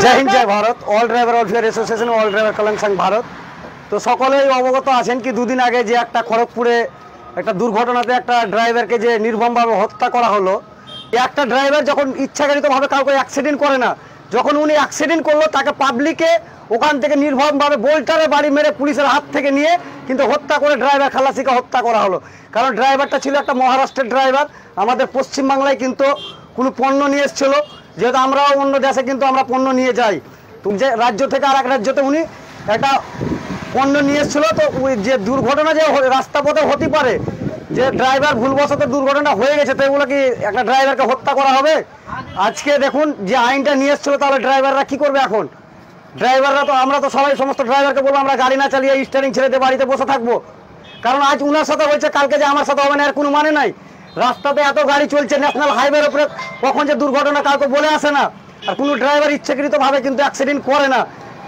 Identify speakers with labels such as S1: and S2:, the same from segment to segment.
S1: जय हिंद जय Bharat all driver welfare association all driver कल्याण संघ भारत। तो सकलेই অবগত আছেন কি দুদিন আগে যে একটা খড়গপুরে একটা দুর্ঘটনাতে একটা ড্রাইভারকে যে নির্মমভাবে হত্যা করা হলো। একটা ড্রাইভার যখন ইচ্ছাকৃতভাবে কাউকে অ্যাক্সিডেন্ট করে না, যখন উনি অ্যাক্সিডেন্ট করলো তাকে পাবলিকে ওখান থেকে নির্মমভাবে বোল্টারে বাড়ি মেরে পুলিশের হাত থেকে নিয়ে কিন্তু হত্যা করে ড্রাইভার খালাসিকে হত্যা করা হলো। কারণ ড্রাইভারটা ছিল একটা মহারাষ্ট্রের ড্রাইভার, আমাদের পশ্চিমবাংলায় কিন্তু কোনো পণ্য নিয়ে এসেছিলো, যেহেতু আমরাও অন্য দেশে কিন্তু আমরা পণ্য নিয়ে যাই, তো যে রাজ্য থেকে আর এক রাজ্যতে উনি একটা পণ্য নিয়ে এসেছিলো। তো যে দুর্ঘটনা যে রাস্তা পথে হতে পারে, যে ড্রাইভার ভুলবশত দুর্ঘটনা হয়ে গেছে, তো এগুলো কি একটা ড্রাইভারকে হত্যা করা হবে? আজকে দেখুন যে আইনটা নিয়ে এসেছিলো, তাহলে ড্রাইভাররা কী করবে এখন? ড্রাইভাররা তো আমরা তো সবাই সমস্ত ড্রাইভারকে বলবো আমরা গাড়ি না চালিয়ে স্টিয়ারিং ছেড়ে দিয়ে বাড়িতে বসে থাকবো, কারণ আজ উনার সাথে হয়েছে কালকে যে আমার সাথে হবে না এর কোনো মানে নাই। রাস্তাতে এত গাড়ি চলছে, ন্যাশনাল হাইওয়ের উপরে কখন যে দুর্ঘটনা কাউকে বলে আসে না, আর কোনো ড্রাইভার ইচ্ছাকৃতভাবে কিন্তু অ্যাক্সিডেন্ট করে না।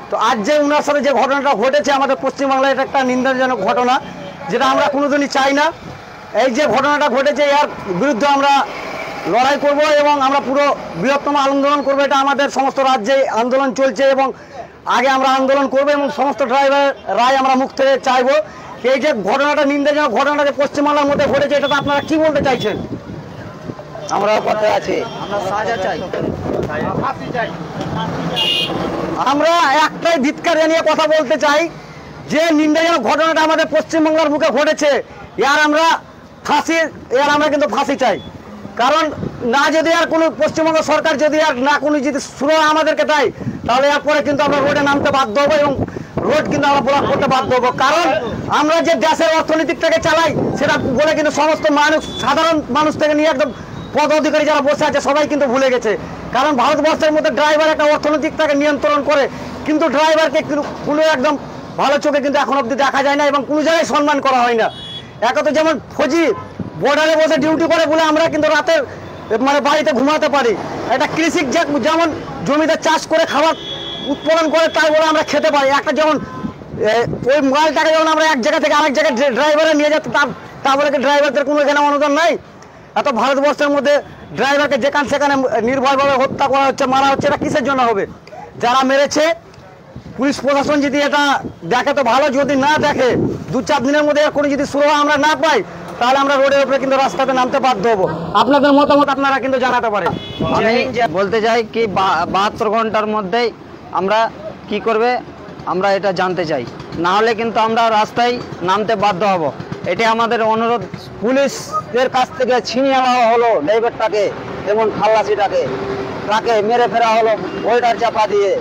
S1: তো আজ যে উনার সাথে যে ঘটনাটা ঘটেছে আমাদের পশ্চিমবাংলায়, এটা একটা নিন্দাজনক ঘটনা, যেটা আমরা কোনোদিনই চাই না। এই যে ঘটনাটা ঘটেছে এর বিরুদ্ধে আমরা লড়াই করব এবং আমরা পুরো বৃহত্তম আন্দোলন করবো। এটা আমাদের সমস্ত রাজ্যে আন্দোলন চলছে এবং আগে আমরা আন্দোলন করবো এবং সমস্ত ড্রাইভার রায় আমরা মুখ থেকে চাইবো। এই যে ঘটনাটা নিন্দাজনক ঘটনাটা যে পশ্চিমবাংলার মধ্যে ঘটেছে, এটা তো আপনারা কি বলতে চাইছেন?
S2: আমরা কথা আছে, আমরা সাজা চাই,
S1: আমরা একটাই ধিক্কার জানিয়ে কথা বলতে চাই যে নিন্দাজনক ঘটনাটা আমাদের পশ্চিমবাংলার বুকে ঘটেছে, এর আমরা কিন্তু ফাঁসি চাই। কারণ না যদি আর কোনো পশ্চিমবঙ্গ সরকার যদি আর না কোনো যদি সুরা আমাদেরকে দেয়, তাহলে এরপরে কিন্তু আমরা রোডে নামতে বাধ্য হবো এবং রোড কিন্তু আমরা ব্লক করতে বাধ্য হবো। কারণ আমরা যে দেশের অর্থনীতিটাকে চালাই সেটা বলে কিন্তু সমস্ত মানুষ, সাধারণ মানুষ থেকে নিয়ে একদম পদ অধিকারী যারা বসে আছে সবাই কিন্তু ভুলে গেছে। কারণ ভারতবর্ষের মধ্যে ড্রাইভার একটা অর্থনৈতিকটাকে নিয়ন্ত্রণ করে, কিন্তু ড্রাইভারকে কোনো একদম ভালো চোখে কিন্তু এখন অবধি দেখা যায় না এবং কোনো জায়গায় সম্মান করা হয় না। একত যেমন ফৌজি বর্ডারে বসে ডিউটি করে বলে আমরা কিন্তু রাতের মানে বাড়িতে ঘুমাতে পারি, একটা কৃষিক যেমন জমিতে চাষ করে খাবার উৎপাদন করে তাই বলে আমরা খেতে পারি, একটা যেমন ওই মালটাকে যেমন আমরা এক জায়গা থেকে আরেক জায়গায় ড্রাইভারে নিয়ে যেতে, তা বলে কি ড্রাইভারদের কোনো এখানে অনুদান নাই? এত ভারতবর্ষের মধ্যে ড্রাইভারকে যেখানে সেখানে নির্ভয়ভাবে হত্যা করা হচ্ছে, মারা হচ্ছে, এটা কিসের জন্য হবে? যারা মেরেছে পুলিশ প্রশাসন যদি এটা দেখে তো ভালো, যদি না দেখে 2-4 দিনের মধ্যে কোনো যদি সুরাহা আমরা না পাই, তাহলে আমরা রোডের উপরে কিন্তু রাস্তাতে নামতে বাধ্য হবো। আপনাদের মতামত আপনারা কিন্তু জানাতে পারেন।
S2: আমি বলতে চাই কি 72 ঘন্টার মধ্যেই আমরা কি করবে আমরা এটা জানতে চাই, না হলে কিন্তু আমরা রাস্তায় নামতে বাধ্য হব। এটা আমাদের অনুরোধ। পুলিশের কাছ থেকে ছিনিয়ে নেওয়া হলো ড্রাইভারটাকে এবং খালাসিটাকে, তাকে মেরে ফেরা হলো বোল্টার চাপা দিয়ে,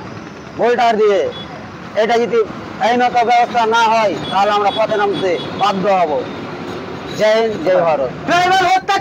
S2: বোল্টার দিয়ে। এটা যদি আইনত ব্যবস্থা না হয় তাহলে আমরা পথে নামতে বাধ্য হব। জয় হিন্দ জয় ভারত।
S1: ড্রাইভার হত্যা